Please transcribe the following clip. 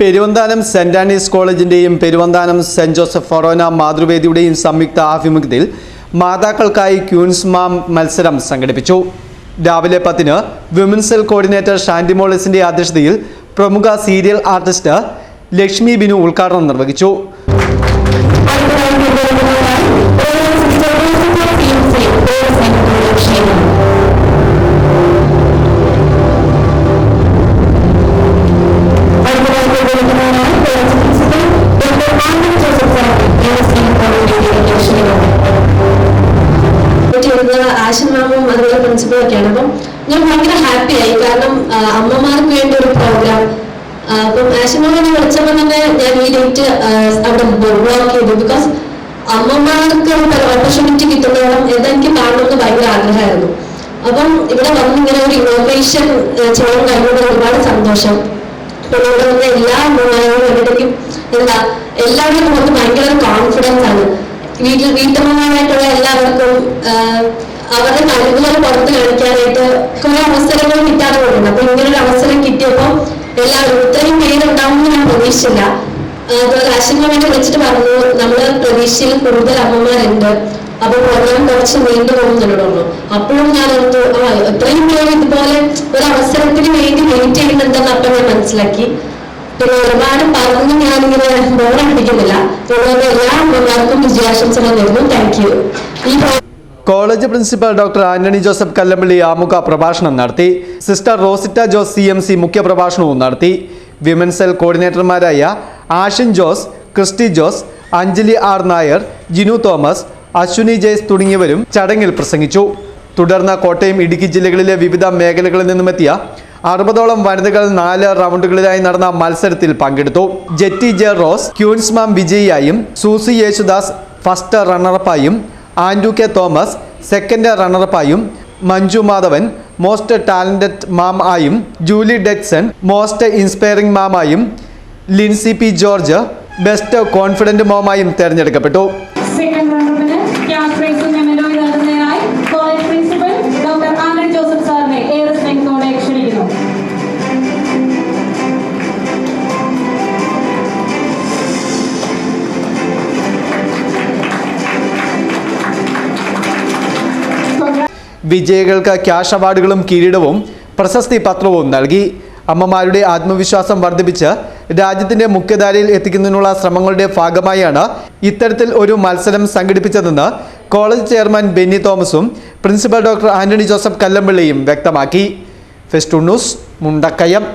Peruvanthanam Saint Anne's കോളേജിന്റെയും Peruvanthanam Saint Joseph forane മാതൃവേദിയുടെയും സംയുക്ത ആഭിമുഖ്യത്തിൽ മാതാക്കൾക്കായി ക്യൂൻസ് മാം മത്സരം സംഘടിപ്പിച്ചു. രാവിലെ 10-ന് വിമൻസ് സെൽ കോർഡിനേറ്റർ ഷാൻഡി മോളിസിന്റെ അധ്യക്ഷതയിൽ പ്രമുഖ സീരിയൽ ആർട്ടിസ്റ്റ് ലക്ഷ്മി ബിനു ഉദ്ഘാടനം നിർവഹിച്ചു. ആശമാമും അതുപോലെ പ്രിൻസിപ്പളൊക്കെയാണ്. അപ്പം ഞാൻ ഭയങ്കര ഹാപ്പിയായി. കാരണം അമ്മമാർക്ക് വേണ്ടി ഒരു പ്രോഗ്രാം. അപ്പം ആശമാമിനെ വിളിച്ചപ്പോൾ തന്നെ ഞാൻ ഈ ഡേറ്റ് അവിടെ ബ്ലോക്ക് ചെയ്തു. ബിക്കോസ് അമ്മമാർക്ക് ഒരു ഓപ്പർച്യൂണിറ്റി കിട്ടുന്നതോളം ഇതെനിക്ക് കാണണമെന്ന് ഭയങ്കര ആഗ്രഹമായിരുന്നു. അപ്പം ഇവിടെ വന്ന് ഇങ്ങനെ ഒരു ഇന്നോവേഷൻ ചെയ്യാൻ കഴിഞ്ഞത് ഒരുപാട് സന്തോഷം. പിന്നെ ഇവിടെ വന്ന എല്ലാ അമ്മമാരും എവിടേക്കും എല്ലാവരും നമുക്ക് ഭയങ്കര കോൺഫിഡൻസ് ആണ്. വീട്ടമ്മമാരായിട്ടുള്ള എല്ലാവർക്കും അവരുടെ കഴിവുകൾ പുറത്ത് കാണിക്കാനായിട്ട് കുറെ അവസരങ്ങൾ കിട്ടാതെ പോകുന്നുണ്ട്. അപ്പൊ ഇങ്ങനൊരു അവസരം കിട്ടിയപ്പോൾ എല്ലാവരും ഇത്രയും പേരുണ്ടാവുമെന്ന് ഞാൻ പ്രതീക്ഷിച്ചില്ല. അതുപോലെ ആശങ്കമായിട്ട് വിളിച്ചിട്ട് പറഞ്ഞു, നമ്മള് പ്രതീക്ഷയിൽ കൂടുതൽ അമ്മമാരുണ്ട്, അപ്പൊ പ്രോഗ്രാം കുറച്ച് നീണ്ടു പോകുന്നുണ്ടോ. അപ്പോഴും ഞാൻ ഓർത്തു, ഇത്രയും പേര് ഇതുപോലെ ഒരു അവസരത്തിന് വേണ്ടി വെയിറ്റ് ചെയ്യുന്നുണ്ടെന്ന് അപ്പൊ ഞാൻ മനസ്സിലാക്കി. പിന്നെ ഒരുപാട് പറഞ്ഞു ഞാനിങ്ങനെ ബോറടിപ്പിക്കുന്നില്ല. അതുകൊണ്ട് എല്ലാ അമ്മമാർക്കും വിജയാശംസകൾ നേരുന്നു. Thank you. College principal doctor Antony Joseph Kallampally ആമുഖ പ്രഭാഷണം നടത്തി. സിസ്റ്റർ റോസിറ്റ ജോസ് CMC മുഖ്യപ്രഭാഷണവും നടത്തി. വിമൻസ് സെൽ കോർഡിനേറ്റർമാരായ Ashin Jose, Christy Jose, Anjali R Nair, Jinu Thomas, Ashwini Jaise തുടങ്ങിയവരും ചടങ്ങിൽ പ്രസംഗിച്ചു. തുടർന്ന് കോട്ടയം, ഇടുക്കി ജില്ലകളിലെ വിവിധ മേഖലകളിൽ നിന്നുമെത്തിയ 60ഓളം വനിതകൾ 4 റൗണ്ടുകളിലായി നടന്ന മത്സരത്തിൽ പങ്കെടുത്തു. Jetty J Rose queen's mom വിജയിയായും, സൂസി യേശുദാസ് ഫസ്റ്റ് റണ്ണറപ്പായും, ആൻഡു കെ തോമസ് സെക്കൻഡ് റണ്ണറപ്പായും, Manju Madhavan most talented mom ആയും, ജൂലി ഡെക്സൺ മോസ്റ്റ് ഇൻസ്പയറിംഗ് മാമായും, Lincy P George best confident മോമായും തെരഞ്ഞെടുക്കപ്പെട്ടു. വിജയികൾക്ക് ക്യാഷ് അവാർഡുകളും കിരീടവും പ്രശസ്തി പത്രവും നൽകി. അമ്മമാരുടെ ആത്മവിശ്വാസം വർദ്ധിപ്പിച്ച് രാജ്യത്തിന്റെ മുഖ്യധാരയിൽ എത്തിക്കുന്നതിനുള്ള ശ്രമങ്ങളുടെ ഭാഗമായാണ് ഇത്തരത്തിൽ ഒരു മത്സരം സംഘടിപ്പിച്ചതെന്ന് കോളേജ് ചെയർമാൻ ബെന്നി തോമസും പ്രിൻസിപ്പൽ ഡോക്ടർ ആന്റണി ജോസഫ് കല്ലമ്പള്ളിയും വ്യക്തമാക്കി. Festoon news, Mundakayam.